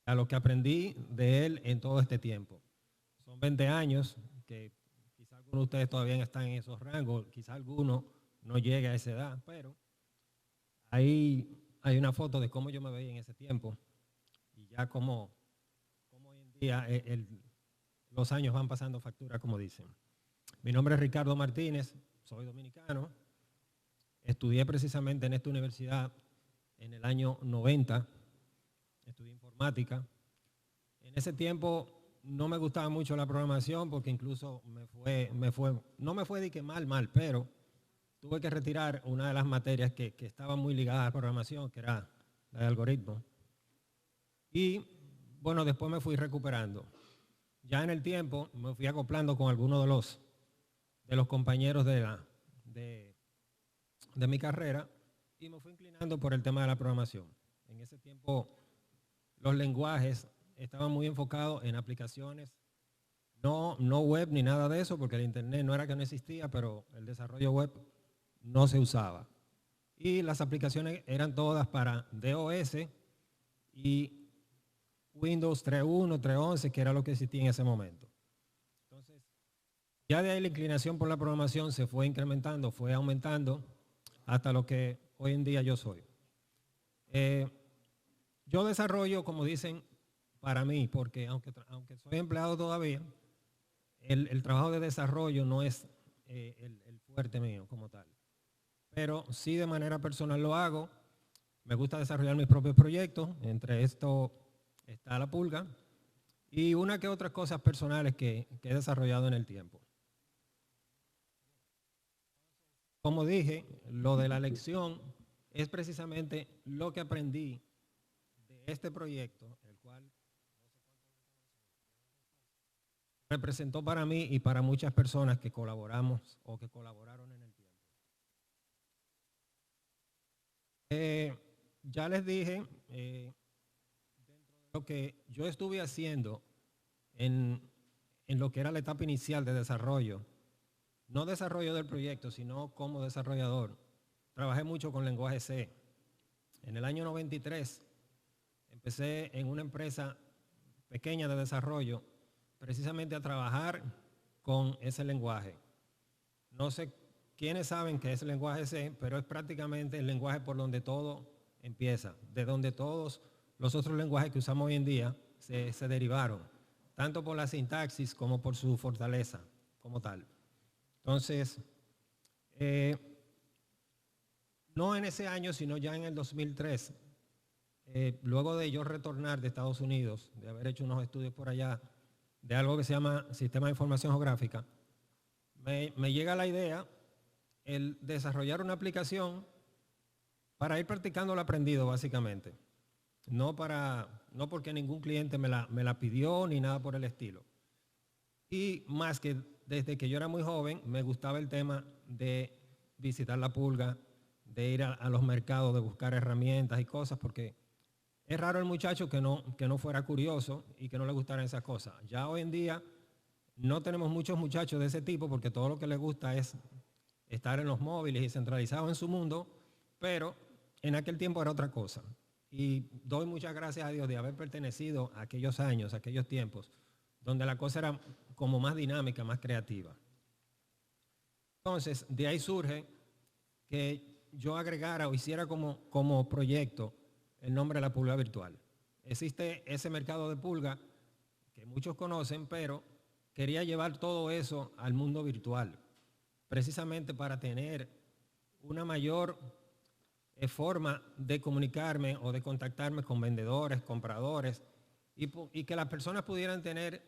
a lo que aprendí de él en todo este tiempo. Son 20 años que quizá algunos de ustedes todavía están en esos rangos, quizá alguno no llegue a esa edad, pero ahí hay una foto de cómo yo me veía en ese tiempo y ya como hoy en día los años van pasando factura, como dicen. Mi nombre es Ricardo Martínez, soy dominicano, estudié precisamente en esta universidad en el año 90, estudié informática. En ese tiempo no me gustaba mucho la programación porque incluso no me fue de que mal, pero tuve que retirar una de las materias que estaban muy ligadas a la programación, que era la de algoritmos. Y bueno, después me fui recuperando. Ya en el tiempo me fui acoplando con algunos de los compañeros de mi carrera y me fui inclinando por el tema de la programación. En ese tiempo los lenguajes estaban muy enfocados en aplicaciones, no web ni nada de eso, porque el internet no era que no existía, pero el desarrollo web no se usaba. Y las aplicaciones eran todas para DOS y Windows 3.1, 3.11, que era lo que existía en ese momento. Entonces, ya de ahí la inclinación por la programación se fue incrementando, fue aumentando hasta lo que hoy en día yo soy. Yo desarrollo, como dicen, para mí, porque aunque soy empleado todavía, el trabajo de desarrollo no es el fuerte mío como tal. Pero sí de manera personal lo hago. Me gusta desarrollar mis propios proyectos. Entre esto está la pulga y una que otras cosas personales que he desarrollado en el tiempo. Como dije, lo de la lección es precisamente lo que aprendí de este proyecto, el cual representó para mí y para muchas personas que colaboramos o que colaboraron en el tiempo. Ya les dije, dentro de lo que yo estuve haciendo en lo que era la etapa inicial de desarrollo, no desarrollo del proyecto, sino como desarrollador, trabajé mucho con lenguaje C. En el año 93 empecé en una empresa pequeña de desarrollo precisamente a trabajar con ese lenguaje. No sé quiénes saben qué es el lenguaje C, pero es prácticamente el lenguaje por donde todo empieza, de donde todos los otros lenguajes que usamos hoy en día se derivaron, tanto por la sintaxis como por su fortaleza como tal. Entonces, no en ese año, sino ya en el 2003, luego de yo retornar de Estados Unidos, de haber hecho unos estudios por allá, de algo que se llama Sistema de Información Geográfica, me llega la idea el desarrollar una aplicación para ir practicando lo aprendido, básicamente. No porque ningún cliente me la pidió ni nada por el estilo. Y más que desde que yo era muy joven, me gustaba el tema de visitar la pulga, de ir a los mercados, de buscar herramientas y cosas, porque es raro el muchacho que no fuera curioso y que no le gustaran esas cosas. Ya hoy en día no tenemos muchos muchachos de ese tipo porque todo lo que les gusta es estar en los móviles y centralizados en su mundo, pero en aquel tiempo era otra cosa. Y doy muchas gracias a Dios de haber pertenecido a aquellos años, a aquellos tiempos, donde la cosa era como más dinámica, más creativa. Entonces, de ahí surge que yo agregara o hiciera como proyecto el nombre de la pulga virtual. Existe ese mercado de pulga que muchos conocen, pero quería llevar todo eso al mundo virtual, precisamente para tener una mayor forma de comunicarme o de contactarme con vendedores, compradores, y que las personas pudieran tener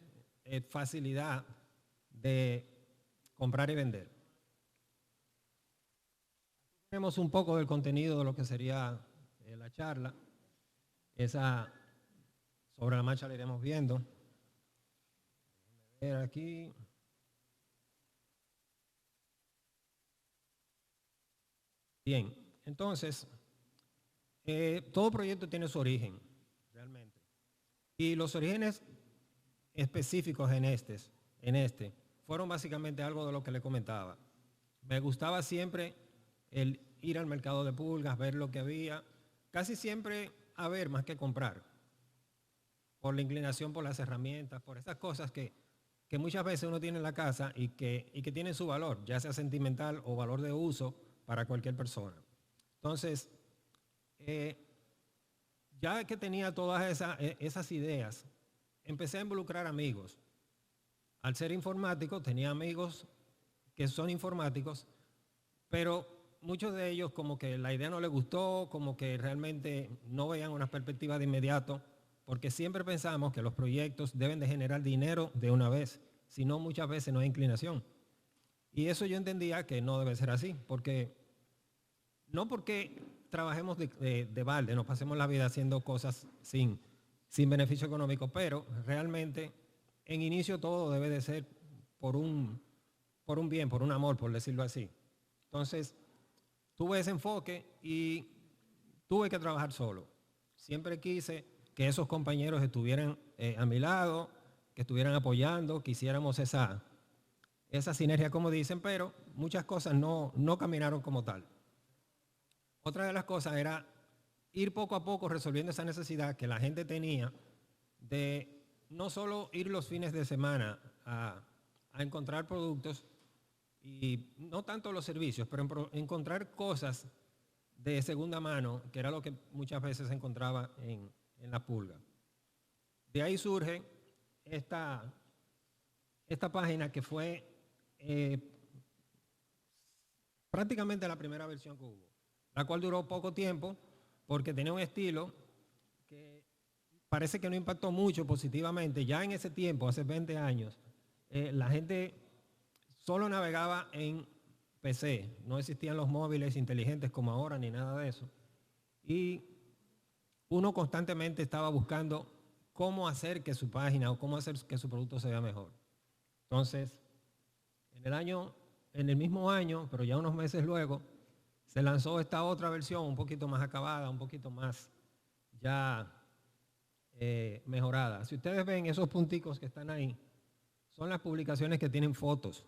facilidad de comprar y vender. Tenemos un poco del contenido de lo que sería la charla. Esa sobre la marcha la iremos viendo. Déjenme ver aquí. Bien, entonces, todo proyecto tiene su origen, realmente. Y los orígenes específicos en este fueron básicamente algo de lo que le comentaba. Me gustaba siempre el ir al mercado de pulgas, ver lo que había, casi siempre a ver más que comprar. por la inclinación por las herramientas, por esas cosas que muchas veces uno tiene en la casa y que tienen su valor, ya sea sentimental o valor de uso para cualquier persona. Entonces, ya que tenía todas esas ideas, empecé a involucrar amigos. Al ser informático, tenía amigos que son informáticos, pero muchos de ellos como que la idea no les gustó, como que realmente no veían una perspectiva de inmediato, porque siempre pensamos que los proyectos deben de generar dinero de una vez, si no muchas veces no hay inclinación. Y eso yo entendía que no debe ser así, porque no porque trabajemos de balde, nos pasemos la vida haciendo cosas sin beneficio económico, pero realmente en inicio todo debe de ser por un bien, por un amor, por decirlo así. Entonces, tuve ese enfoque y tuve que trabajar solo. Siempre quise que esos compañeros estuvieran a mi lado, que estuvieran apoyando, que hiciéramos esa sinergia, como dicen, pero muchas cosas no caminaron como tal. Otra de las cosas era ir poco a poco resolviendo esa necesidad que la gente tenía de no solo ir los fines de semana a encontrar productos y no tanto los servicios, pero encontrar cosas de segunda mano, que era lo que muchas veces se encontraba en la pulga. De ahí surge esta página que fue prácticamente la primera versión que hubo, la cual duró poco tiempo porque tenía un estilo que parece que no impactó mucho positivamente. Ya en ese tiempo, hace 20 años, la gente solo navegaba en PC, no existían los móviles inteligentes como ahora ni nada de eso. Y uno constantemente estaba buscando cómo hacer que su página o cómo hacer que su producto se vea mejor. Entonces, en el mismo año, pero ya unos meses luego, se lanzó esta otra versión un poquito más acabada, un poquito más ya mejorada. Si ustedes ven esos punticos que están ahí, son las publicaciones que tienen fotos.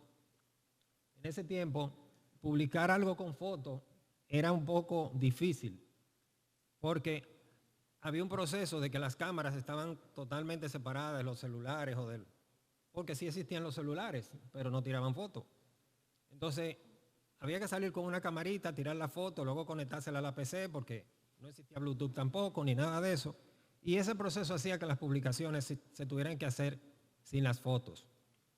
En ese tiempo, publicar algo con fotos era un poco difícil, porque había un proceso de que las cámaras estaban totalmente separadas de los celulares porque sí existían los celulares, pero no tiraban fotos. Entonces, había que salir con una camarita, tirar la foto, luego conectársela a la PC, porque no existía Bluetooth tampoco, ni nada de eso. Y ese proceso hacía que las publicaciones se tuvieran que hacer sin las fotos.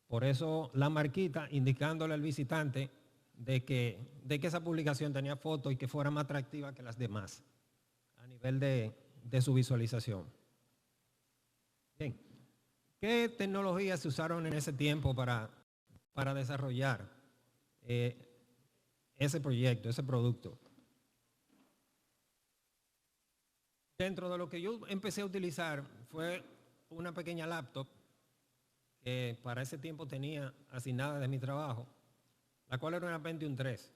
Por eso la marquita indicándole al visitante de que esa publicación tenía foto y que fuera más atractiva que las demás a nivel de su visualización. Bien, ¿qué tecnologías se usaron en ese tiempo para desarrollar ese proyecto, ese producto? Dentro de lo que yo empecé a utilizar fue una pequeña laptop que para ese tiempo tenía asignada de mi trabajo, la cual era una Pentium 3.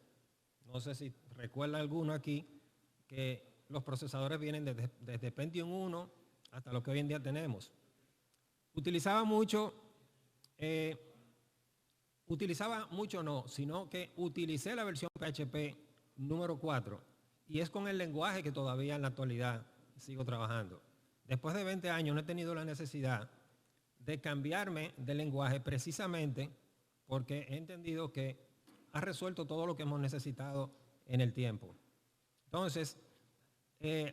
No sé si recuerda alguno aquí que los procesadores vienen desde Pentium 1 hasta lo que hoy en día tenemos. Utilizaba mucho no, sino que utilicé la versión PHP número 4 y es con el lenguaje que todavía en la actualidad sigo trabajando. Después de 20 años no he tenido la necesidad de cambiarme de lenguaje precisamente porque he entendido que ha resuelto todo lo que hemos necesitado en el tiempo. Entonces,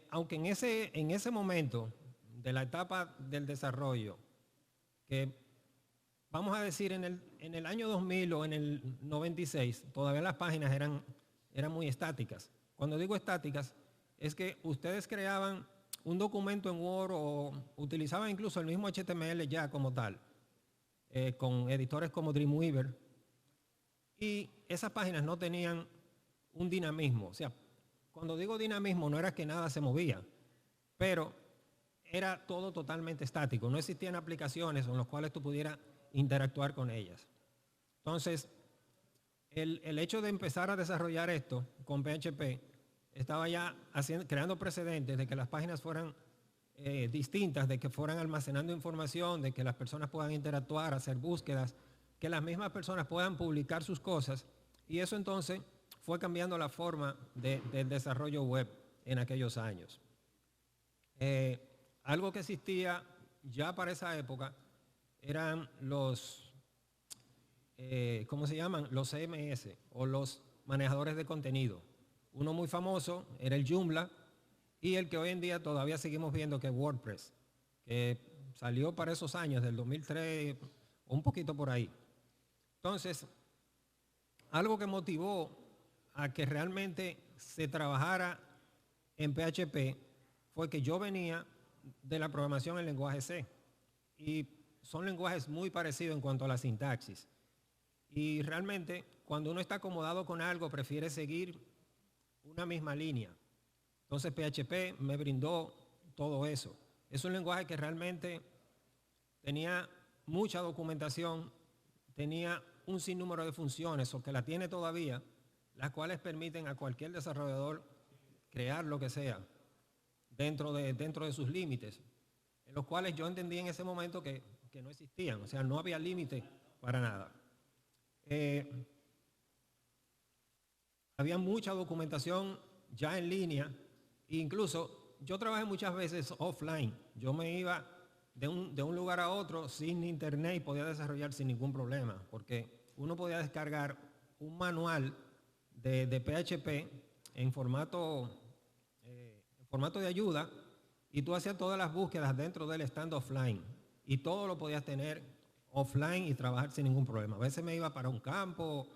aunque en ese momento de la etapa del desarrollo, que vamos a decir en el año 2000 o en el 96, todavía las páginas eran muy estáticas. Cuando digo estáticas, es que ustedes creaban un documento en Word o utilizaban incluso el mismo HTML ya como tal, con editores como Dreamweaver, y esas páginas no tenían un dinamismo. O sea, cuando digo dinamismo no era que nada se movía, pero era todo totalmente estático. No existían aplicaciones en las cuales tú pudieras interactuar con ellas. Entonces, el hecho de empezar a desarrollar esto con PHP estaba ya creando precedentes de que las páginas fueran distintas, de que fueran almacenando información, de que las personas puedan interactuar, hacer búsquedas, que las mismas personas puedan publicar sus cosas, y eso entonces fue cambiando la forma del desarrollo web en aquellos años. Algo que existía ya para esa época eran los, ¿cómo se llaman? Los CMS o los manejadores de contenido. Uno muy famoso era el Joomla y el que hoy en día todavía seguimos viendo, que es WordPress, que salió para esos años, del 2003 o un poquito por ahí. Entonces, algo que motivó a que realmente se trabajara en PHP fue que yo venía de la programación en lenguaje C y son lenguajes muy parecidos en cuanto a la sintaxis. Y realmente cuando uno está acomodado con algo prefiere seguir una misma línea. Entonces PHP me brindó todo eso. Es un lenguaje que realmente tenía mucha documentación, tenía un sinnúmero de funciones, o que la tiene todavía, las cuales permiten a cualquier desarrollador crear lo que sea dentro de sus límites, en los cuales yo entendí en ese momento que no existían, o sea, no había límite para nada. Había mucha documentación ya en línea, e incluso yo trabajé muchas veces offline. Yo me iba de un lugar a otro sin internet y podía desarrollar sin ningún problema, porque uno podía descargar un manual de PHP en formato de ayuda y tú hacías todas las búsquedas dentro del stand offline y todo lo podías tener offline y trabajar sin ningún problema. A veces me iba para un campo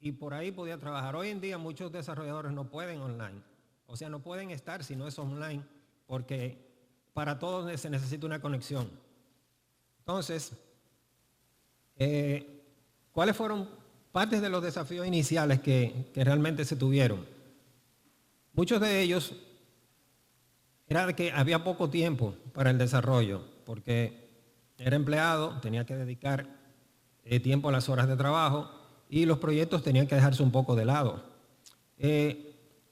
y por ahí podía trabajar. Hoy en día muchos desarrolladores no pueden online, o sea, no pueden estar si no es online, porque para todos se necesita una conexión. Entonces, ¿cuáles fueron partes de los desafíos iniciales que realmente se tuvieron? Muchos de ellos era de que había poco tiempo para el desarrollo, porque era empleado, tenía que dedicar tiempo a las horas de trabajo y los proyectos tenían que dejarse un poco de lado.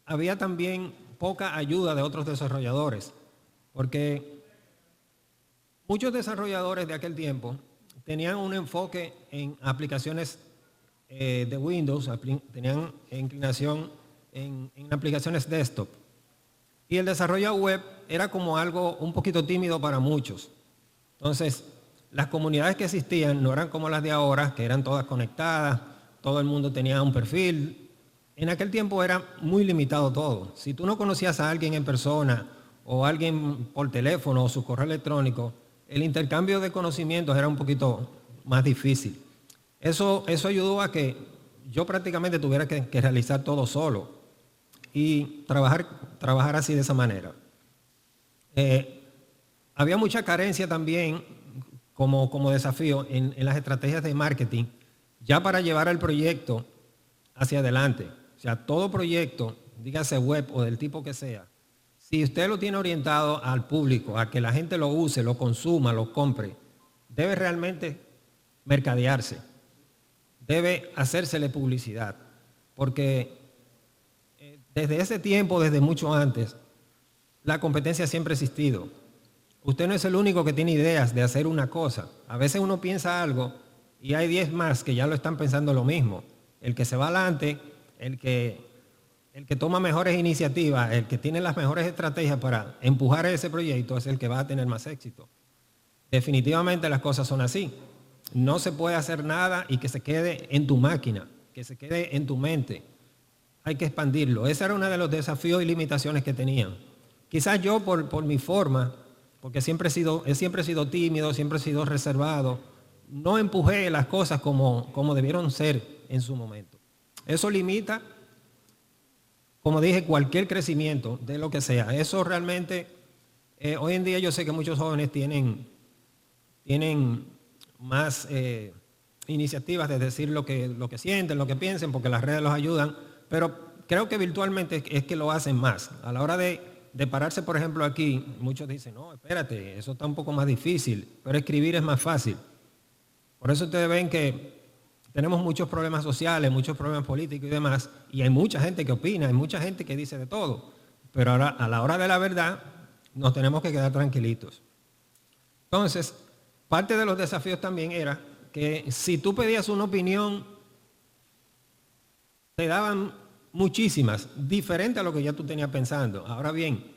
Había también poca ayuda de otros desarrolladores, porque muchos desarrolladores de aquel tiempo tenían un enfoque en aplicaciones de Windows, tenían inclinación en aplicaciones desktop. Y el desarrollo web era como algo un poquito tímido para muchos. Entonces, las comunidades que existían no eran como las de ahora, que eran todas conectadas, todo el mundo tenía un perfil. En aquel tiempo era muy limitado todo. Si tú no conocías a alguien en persona o alguien por teléfono o su correo electrónico, el intercambio de conocimientos era un poquito más difícil. Eso ayudó a que yo prácticamente tuviera que realizar todo solo y trabajar así de esa manera. Había mucha carencia también como desafío en las estrategias de marketing, ya para llevar el proyecto hacia adelante. O sea, todo proyecto, dígase web o del tipo que sea, si usted lo tiene orientado al público, a que la gente lo use, lo consuma, lo compre, debe realmente mercadearse, debe hacérsele publicidad, porque desde ese tiempo, desde mucho antes, la competencia siempre ha existido. Usted no es el único que tiene ideas de hacer una cosa. A veces uno piensa algo y hay 10 más que ya lo están pensando lo mismo. El que se va adelante, el que toma mejores iniciativas, el que tiene las mejores estrategias para empujar ese proyecto es el que va a tener más éxito. Definitivamente las cosas son así. No se puede hacer nada y que se quede en tu máquina, que se quede en tu mente. Hay que expandirlo. Ese era uno de los desafíos y limitaciones que tenían. Quizás yo por mi forma, porque siempre he sido tímido, siempre he sido reservado, no empujé las cosas como debieron ser en su momento. Eso limita, como dije, cualquier crecimiento de lo que sea. Eso realmente, hoy en día yo sé que muchos jóvenes tienen más iniciativas de decir lo que sienten, lo que piensen, porque las redes los ayudan, pero creo que virtualmente es que lo hacen más. A la hora de pararse, por ejemplo, aquí, muchos dicen, no, espérate, eso está un poco más difícil, pero escribir es más fácil. Por eso ustedes ven que tenemos muchos problemas sociales, muchos problemas políticos y demás, y hay mucha gente que opina, hay mucha gente que dice de todo, pero ahora, a la hora de la verdad, nos tenemos que quedar tranquilitos. Entonces, parte de los desafíos también era que si tú pedías una opinión, te daban muchísimas, diferente a lo que ya tú tenías pensando. Ahora bien,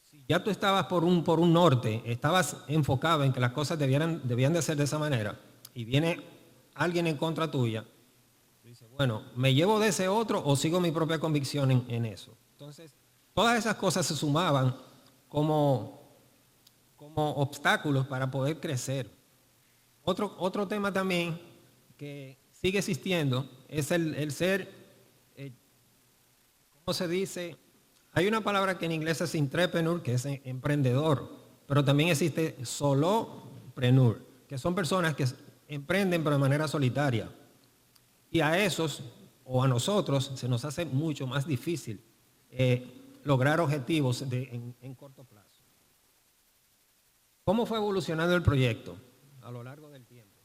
si ya tú estabas por un norte, estabas enfocado en que las cosas debían de ser de esa manera, y viene alguien en contra tuya, tú dices, bueno, ¿me llevo de ese otro o sigo mi propia convicción en eso? Entonces, todas esas cosas se sumaban como obstáculos para poder crecer. Otro tema también que sigue existiendo es el ser, ¿cómo se dice? Hay una palabra que en inglés es entrepreneur, que es emprendedor, pero también existe solopreneur, que son personas que emprenden pero de manera solitaria. Y a esos, o a nosotros, se nos hace mucho más difícil lograr objetivos en corto plazo. ¿Cómo fue evolucionando el proyecto a lo largo del tiempo?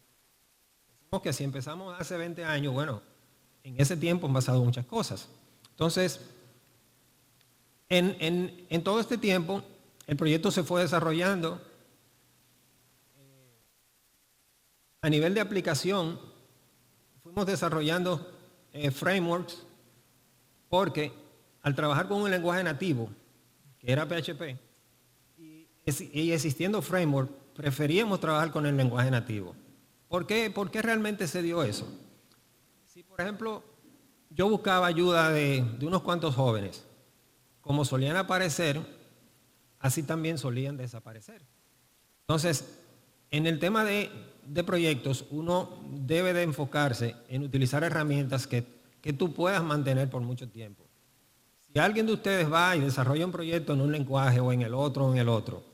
Decimos que si empezamos hace 20 años, bueno, en ese tiempo han pasado muchas cosas. Entonces, en todo este tiempo, el proyecto se fue desarrollando. A nivel de aplicación, fuimos desarrollando frameworks porque al trabajar con un lenguaje nativo, que era PHP, y existiendo framework, preferíamos trabajar con el lenguaje nativo. ¿Por qué realmente se dio eso? Si, por ejemplo, yo buscaba ayuda de unos cuantos jóvenes, como solían aparecer, así también solían desaparecer. Entonces, en el tema de proyectos, uno debe de enfocarse en utilizar herramientas que tú puedas mantener por mucho tiempo. Si alguien de ustedes va y desarrolla un proyecto en un lenguaje o en el otro,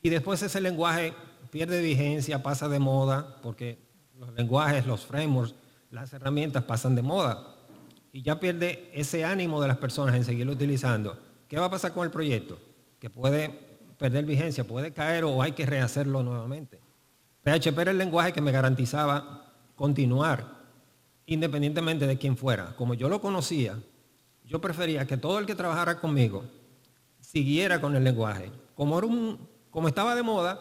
y después ese lenguaje pierde vigencia, pasa de moda, porque los lenguajes, los frameworks, las herramientas pasan de moda, y ya pierde ese ánimo de las personas en seguirlo utilizando, ¿qué va a pasar con el proyecto? Que puede perder vigencia, puede caer o hay que rehacerlo nuevamente. PHP era el lenguaje que me garantizaba continuar, independientemente de quién fuera. Como yo lo conocía, yo prefería que todo el que trabajara conmigo siguiera con el lenguaje. Como estaba de moda,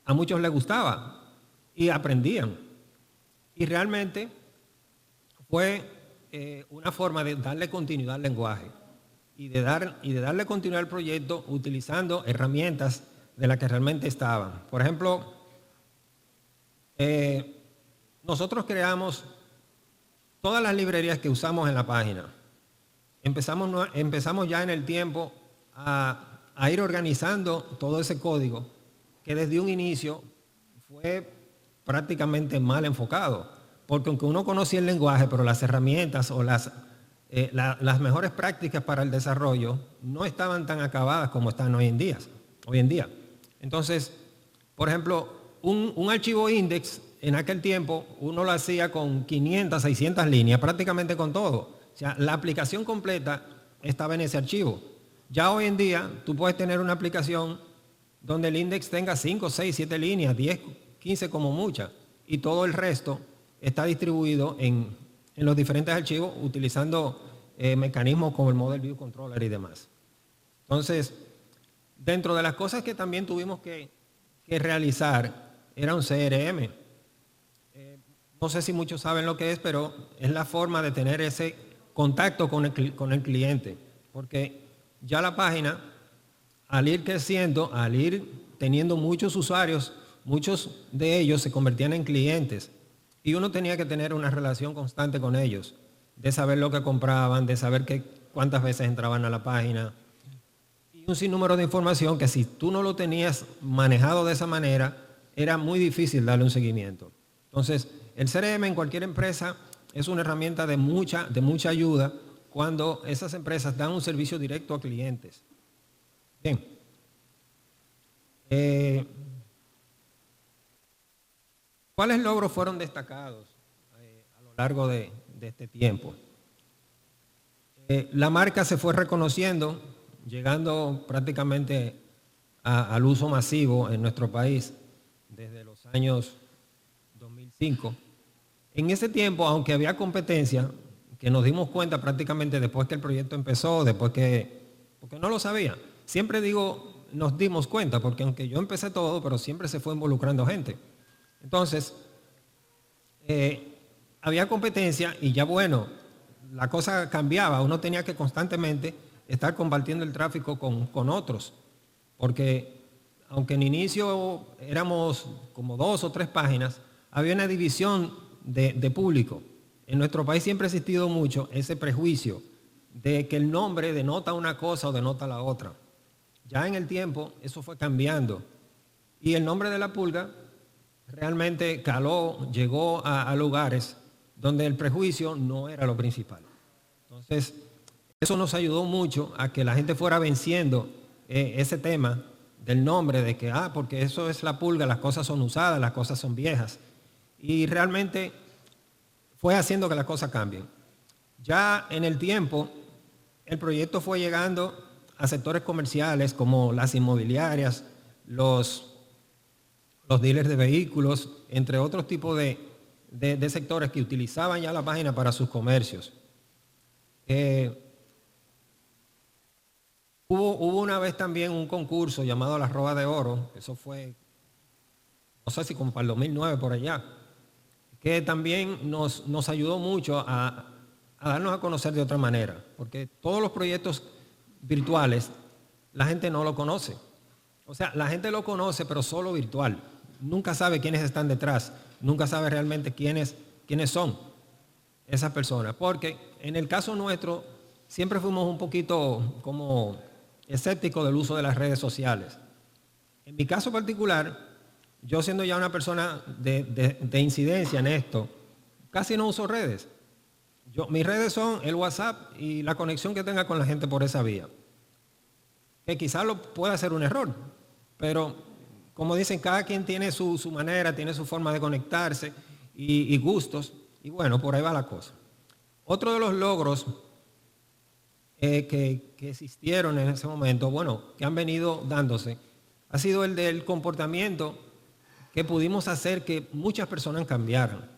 a muchos les gustaba y aprendían. Y realmente fue una forma de darle continuidad al lenguaje y de darle continuidad al proyecto utilizando herramientas de las que realmente estaban. Por ejemplo, nosotros creamos todas las librerías que usamos en la página. Empezamos ya en el tiempo a ir organizando todo ese código que desde un inicio fue prácticamente mal enfocado, porque aunque uno conocía el lenguaje, pero las herramientas o las mejores prácticas para el desarrollo no estaban tan acabadas como están hoy en día. Entonces, por ejemplo, un archivo index en aquel tiempo uno lo hacía con 500, 600 líneas, prácticamente con todo. O sea, la aplicación completa estaba en ese archivo. Ya hoy en día tú puedes tener una aplicación donde el index tenga 5, 6, 7 líneas, 10, 15 como muchas, y todo el resto está distribuido en los diferentes archivos utilizando mecanismos como el Model View Controller y demás. Entonces, dentro de las cosas que también tuvimos que realizar era un CRM. No sé si muchos saben lo que es, pero es la forma de tener ese contacto con el cliente, porque ya la página, al ir creciendo, al ir teniendo muchos usuarios, muchos de ellos se convertían en clientes y uno tenía que tener una relación constante con ellos, de saber lo que compraban, de saber cuántas veces entraban a la página y un sinnúmero de información que si tú no lo tenías manejado de esa manera, era muy difícil darle un seguimiento. Entonces, el CRM en cualquier empresa es una herramienta de mucha ayuda cuando esas empresas dan un servicio directo a clientes. Bien. ¿Cuáles logros fueron destacados a lo largo de este tiempo? La marca se fue reconociendo, llegando prácticamente al uso masivo en nuestro país desde los años 2005. En ese tiempo, aunque había competencia, que nos dimos cuenta prácticamente después que el proyecto empezó, porque no lo sabía. Siempre digo, nos dimos cuenta, porque aunque yo empecé todo, pero siempre se fue involucrando gente. Entonces, había competencia y ya bueno, la cosa cambiaba. Uno tenía que constantemente estar compartiendo el tráfico con otros, porque aunque en inicio éramos como 2 o 3 páginas, había una división de público. En nuestro país siempre ha existido mucho ese prejuicio de que el nombre denota una cosa o denota la otra. Ya en el tiempo eso fue cambiando y el nombre de la pulga realmente caló, llegó a lugares donde el prejuicio no era lo principal. Entonces, eso nos ayudó mucho a que la gente fuera venciendo ese tema del nombre, de que, porque eso es la pulga, las cosas son usadas, las cosas son viejas. Y realmente fue haciendo que las cosas cambien. Ya en el tiempo, el proyecto fue llegando a sectores comerciales como las inmobiliarias, los dealers de vehículos, entre otros tipos de sectores que utilizaban ya la página para sus comercios. Hubo una vez también un concurso llamado La Roba de Oro, eso fue, no sé si como para el 2009 por allá, que también nos ayudó mucho a darnos a conocer de otra manera, porque todos los proyectos virtuales la gente no lo conoce. O sea, la gente lo conoce, pero solo virtual. Nunca sabe quiénes están detrás, nunca sabe realmente quiénes son esas personas, porque en el caso nuestro siempre fuimos un poquito como escépticos del uso de las redes sociales. En mi caso particular, yo siendo ya una persona de incidencia en esto, casi no uso redes. Mis redes son el WhatsApp y la conexión que tenga con la gente por esa vía. Que quizás lo pueda ser un error, pero como dicen, cada quien tiene su manera, tiene su forma de conectarse y gustos, y bueno, por ahí va la cosa. Otro de los logros que existieron en ese momento, que han venido dándose, ha sido el del comportamiento que pudimos hacer que muchas personas cambiaran.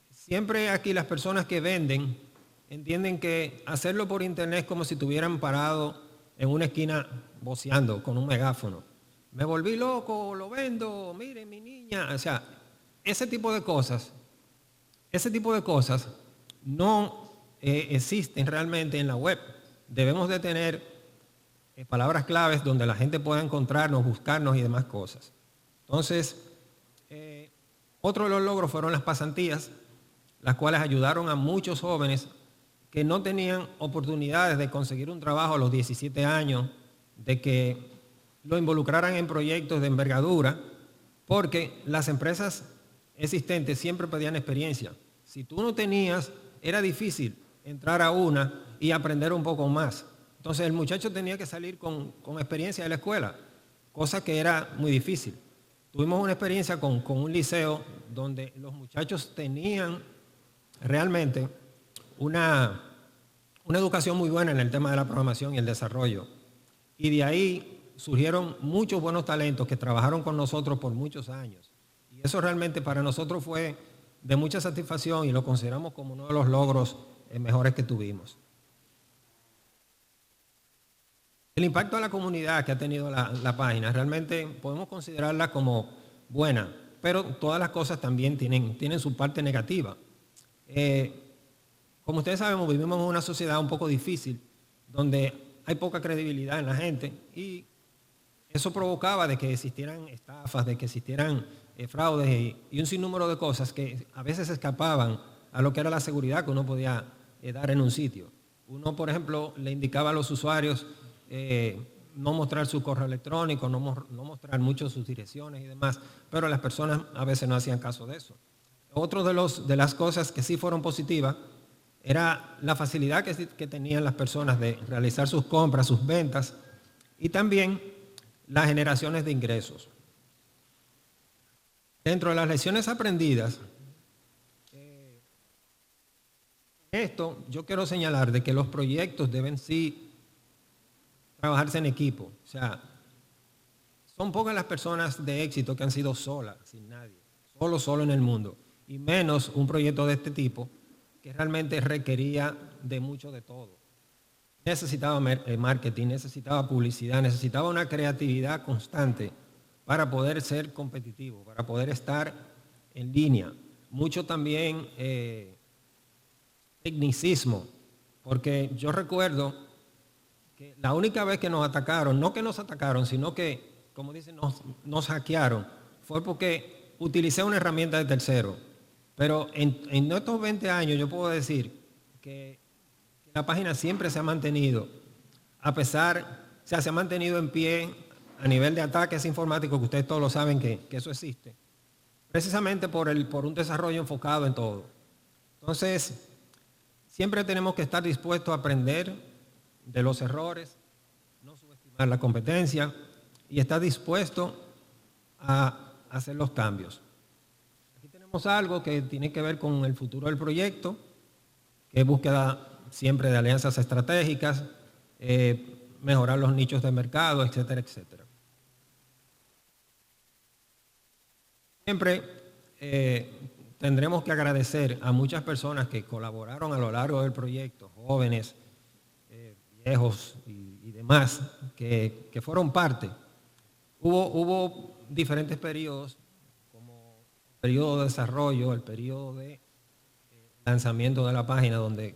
Siempre aquí las personas que venden entienden que hacerlo por internet es como si estuvieran parados en una esquina voceando con un megáfono. Me volví loco, lo vendo, miren mi niña. O sea, ese tipo de cosas no existen realmente en la web. Debemos de tener palabras claves donde la gente pueda encontrarnos, buscarnos y demás cosas. Entonces, otro de los logros fueron las pasantías, las cuales ayudaron a muchos jóvenes que no tenían oportunidades de conseguir un trabajo a los 17 años, de que lo involucraran en proyectos de envergadura, porque las empresas existentes siempre pedían experiencia. Si tú no tenías, era difícil entrar a una y aprender un poco más. Entonces el muchacho tenía que salir con experiencia de la escuela, cosa que era muy difícil. Tuvimos una experiencia con un liceo donde los muchachos tenían realmente una educación muy buena en el tema de la programación y el desarrollo. Y de ahí surgieron muchos buenos talentos que trabajaron con nosotros por muchos años. Y eso realmente para nosotros fue de mucha satisfacción y lo consideramos como uno de los logros mejores que tuvimos. El impacto a la comunidad que ha tenido la página, realmente podemos considerarla como buena, pero todas las cosas también tienen su parte negativa. Como ustedes sabemos, vivimos en una sociedad un poco difícil, donde hay poca credibilidad en la gente y eso provocaba de que existieran estafas, de que existieran fraudes y un sinnúmero de cosas que a veces escapaban a lo que era la seguridad que uno podía dar en un sitio. Uno, por ejemplo, le indicaba a los usuarios no mostrar su correo electrónico, no mostrar mucho sus direcciones y demás, pero las personas a veces no hacían caso de eso. Otro de las cosas que sí fueron positivas era la facilidad que tenían las personas de realizar sus compras, sus ventas y también las generaciones de ingresos. Dentro de las lecciones aprendidas, esto yo quiero señalar de que los proyectos deben sí trabajarse en equipo. O sea, son pocas las personas de éxito que han sido solas, sin nadie, solo en el mundo. Y menos un proyecto de este tipo que realmente requería de mucho de todo. Necesitaba marketing, necesitaba publicidad, necesitaba una creatividad constante para poder ser competitivo, para poder estar en línea. Mucho también tecnicismo, porque yo recuerdo que la única vez que nos atacaron, no que nos atacaron, sino que, como dicen, nos hackearon, fue porque utilicé una herramienta de tercero. Pero en estos 20 años yo puedo decir que la página siempre se ha mantenido, a pesar, o sea, se ha mantenido en pie a nivel de ataques informáticos, que ustedes todos lo saben que eso existe, precisamente por un desarrollo enfocado en todo. Entonces, siempre tenemos que estar dispuestos a aprender de los errores, no subestimar la competencia y estar dispuesto a hacer los cambios. Aquí tenemos algo que tiene que ver con el futuro del proyecto, que es búsqueda siempre de alianzas estratégicas, mejorar los nichos de mercado, etcétera, etcétera. Siempre tendremos que agradecer a muchas personas que colaboraron a lo largo del proyecto, jóvenes, viejos y demás, que fueron parte. Hubo diferentes periodos, como el periodo de desarrollo, el periodo de lanzamiento de la página, donde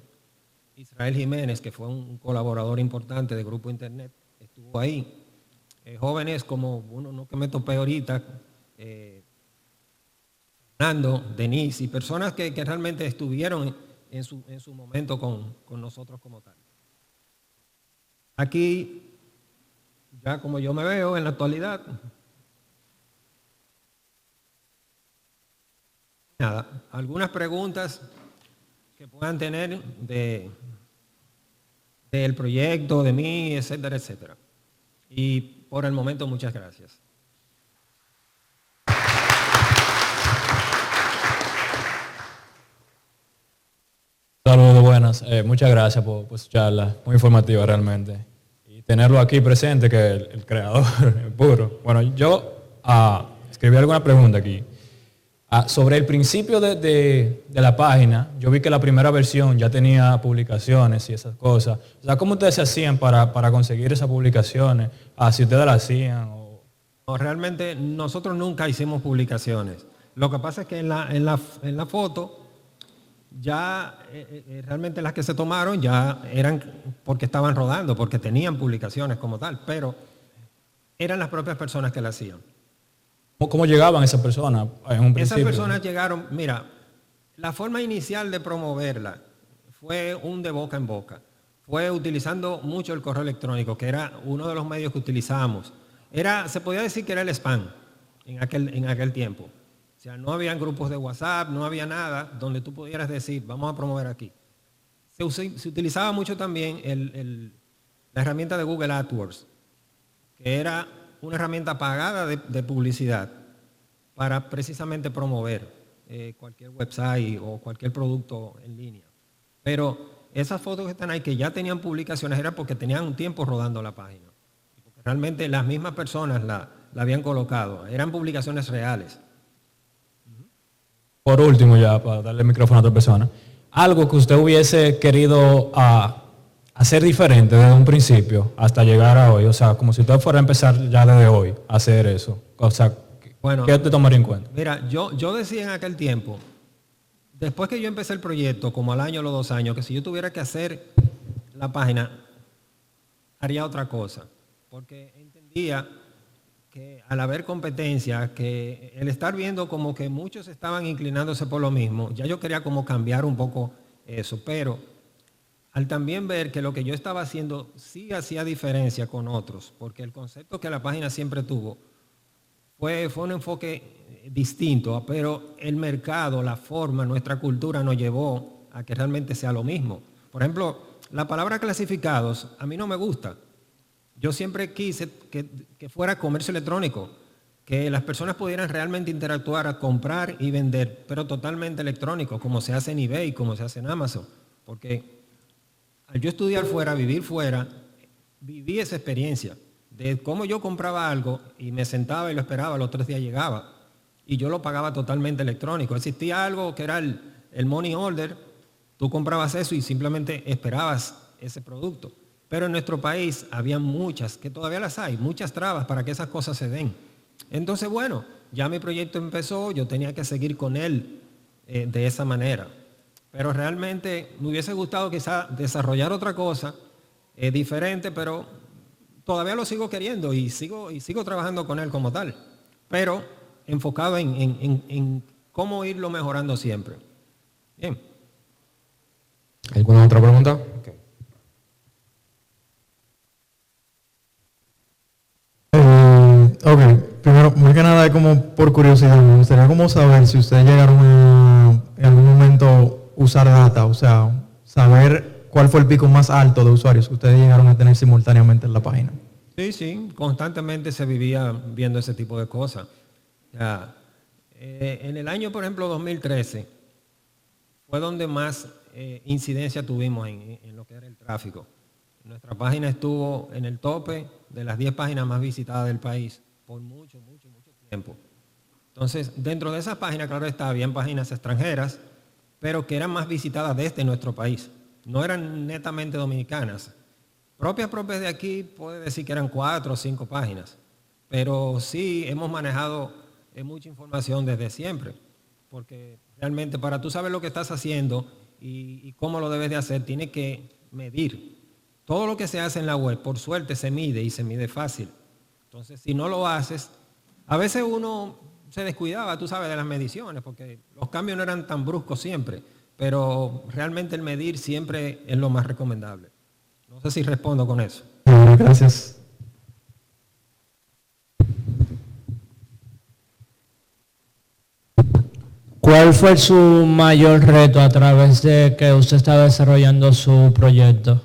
Israel Jiménez, que fue un colaborador importante de Grupo Internet, estuvo ahí. Jóvenes como uno que me topé ahorita, Fernando, Denise, y personas que realmente estuvieron en su momento con nosotros como tal. Aquí, ya como yo me veo en la actualidad, nada, algunas preguntas que puedan tener del proyecto, de mí, etcétera, etcétera. Y por el momento, muchas gracias. Saludos, buenas. Muchas gracias por su charla, muy informativa realmente. Y tenerlo aquí presente, que el creador puro. Bueno, yo escribí alguna pregunta aquí. Sobre el principio de la página, yo vi que la primera versión ya tenía publicaciones y esas cosas. O sea, ¿cómo ustedes se hacían para conseguir esas publicaciones? Si ustedes las hacían. No, realmente nosotros nunca hicimos publicaciones. Lo que pasa es que en la foto, ya realmente las que se tomaron ya eran porque estaban rodando, porque tenían publicaciones como tal, pero eran las propias personas que la hacían. ¿Cómo llegaban esas personas en un principio? Esas personas llegaron, mira, la forma inicial de promoverla fue un de boca en boca. Fue utilizando mucho el correo electrónico, que era uno de los medios que utilizábamos. Se podía decir que era el spam en aquel tiempo. O sea, no habían grupos de WhatsApp, no había nada donde tú pudieras decir, vamos a promover aquí. Se utilizaba mucho también la herramienta de Google AdWords, que era una herramienta pagada de publicidad para precisamente promover cualquier website o cualquier producto en línea. Pero esas fotos que están ahí, que ya tenían publicaciones, era porque tenían un tiempo rodando la página. Porque realmente las mismas personas la habían colocado. Eran publicaciones reales. Por último, ya para darle el micrófono a otra persona, algo que usted hubiese querido hacer diferente desde un principio hasta llegar a hoy, o sea, como si usted fuera a empezar ya desde hoy a hacer eso, o sea, bueno, ¿qué te tomaría en cuenta? Mira, yo decía en aquel tiempo, después que yo empecé el proyecto, como al año o los 2 años, que si yo tuviera que hacer la página, haría otra cosa, porque entendía que al haber competencia, que el estar viendo como que muchos estaban inclinándose por lo mismo, ya yo quería como cambiar un poco eso, pero al también ver que lo que yo estaba haciendo sí hacía diferencia con otros, porque el concepto que la página siempre tuvo fue un enfoque distinto, pero el mercado, la forma, nuestra cultura nos llevó a que realmente sea lo mismo. Por ejemplo, la palabra clasificados a mí no me gusta. Yo siempre quise que fuera comercio electrónico, que las personas pudieran realmente interactuar, a comprar y vender, pero totalmente electrónico, como se hace en eBay, como se hace en Amazon. Porque al yo estudiar fuera, vivir fuera, viví esa experiencia de cómo yo compraba algo y me sentaba y lo esperaba, los 3 días llegaba. Y yo lo pagaba totalmente electrónico. Existía algo que era el money order, tú comprabas eso y simplemente esperabas ese producto. Pero en nuestro país había muchas, que todavía las hay, muchas trabas para que esas cosas se den. Entonces, bueno, ya mi proyecto empezó, yo tenía que seguir con él de esa manera. Pero realmente me hubiese gustado quizá desarrollar otra cosa, diferente, pero todavía lo sigo queriendo y sigo trabajando con él como tal, pero enfocado en cómo irlo mejorando siempre. Bien. ¿Alguna otra pregunta? Okay. Ok, primero, muy que nada, como por curiosidad, me gustaría como saber si ustedes llegaron a, en algún momento usar data, o sea, saber cuál fue el pico más alto de usuarios que ustedes llegaron a tener simultáneamente en la página. Sí, constantemente se vivía viendo ese tipo de cosas. Ya, en el año, por ejemplo, 2013, fue donde más incidencia tuvimos en lo que era el tráfico. Nuestra página estuvo en el tope de las 10 páginas más visitadas del país por mucho tiempo. Entonces, dentro de esas páginas, claro está, habían páginas extranjeras, pero que eran más visitadas desde nuestro país. No eran netamente dominicanas. Propias de aquí, puede decir que eran 4 o 5 páginas, pero sí hemos manejado mucha información desde siempre, porque realmente para tú saber lo que estás haciendo y cómo lo debes de hacer, tienes que medir. Todo lo que se hace en la web, por suerte, se mide y se mide fácil. Entonces, si no lo haces, a veces uno se descuidaba, tú sabes, de las mediciones, porque los cambios no eran tan bruscos siempre, pero realmente el medir siempre es lo más recomendable. No sé si respondo con eso. Gracias. ¿Cuál fue su mayor reto a través de que usted estaba desarrollando su proyecto?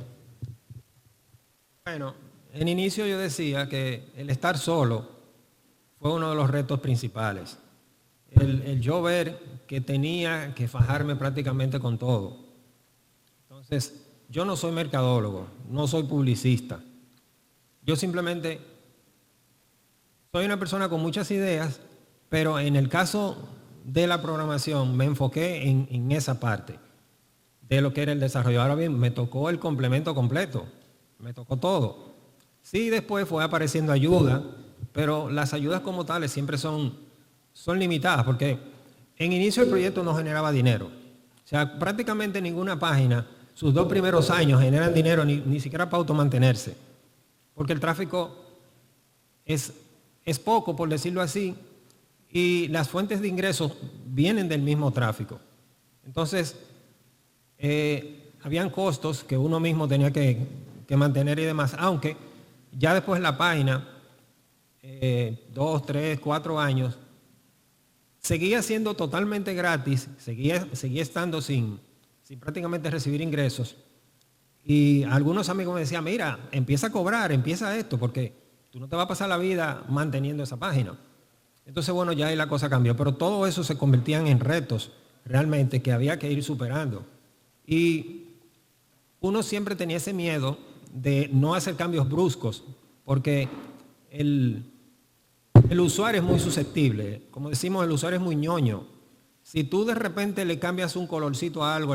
Bueno, en inicio yo decía que el estar solo fue uno de los retos principales. El yo ver que tenía que fajarme prácticamente con todo. Entonces, yo no soy mercadólogo, no soy publicista. Yo simplemente soy una persona con muchas ideas, pero en el caso de la programación me enfoqué en esa parte de lo que era el desarrollo. Ahora bien, me tocó el complemento completo, me tocó todo. Sí, después fue apareciendo ayuda, pero las ayudas como tales siempre son limitadas, porque en inicio el proyecto no generaba dinero. O sea, prácticamente ninguna página, sus 2 primeros años generan dinero ni siquiera para automantenerse, porque el tráfico es poco, por decirlo así, y las fuentes de ingresos vienen del mismo tráfico. Entonces, habían costos que uno mismo tenía que mantener y demás, aunque ya después la página, 2, 3, 4 años, seguía siendo totalmente gratis, seguía estando sin prácticamente recibir ingresos. Y algunos amigos me decían, mira, empieza a cobrar, empieza esto, porque tú no te vas a pasar la vida manteniendo esa página. Entonces, bueno, ya ahí la cosa cambió, pero todo eso se convertían en retos realmente que había que ir superando. Y uno siempre tenía ese miedo de no hacer cambios bruscos, porque el usuario es muy susceptible. Como decimos, el usuario es muy ñoño. Si tú de repente le cambias un colorcito a algo,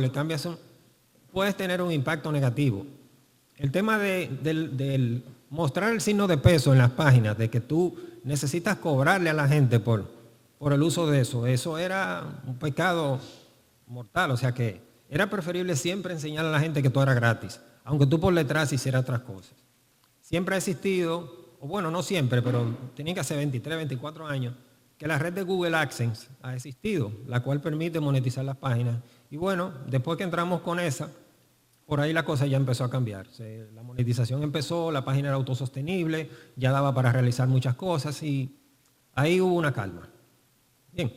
puedes tener un impacto negativo. El tema del mostrar el signo de peso en las páginas, de que tú necesitas cobrarle a la gente por el uso de eso era un pecado mortal. O sea que era preferible siempre enseñar a la gente que todo era gratis, aunque tú por detrás hicieras otras cosas. Siempre ha existido, o bueno, no siempre, pero tenía que hacer 23, 24 años, que la red de Google AdSense ha existido, la cual permite monetizar las páginas. Y bueno, después que entramos con esa, por ahí la cosa ya empezó a cambiar. La monetización empezó, la página era autosostenible, ya daba para realizar muchas cosas y ahí hubo una calma. Bien.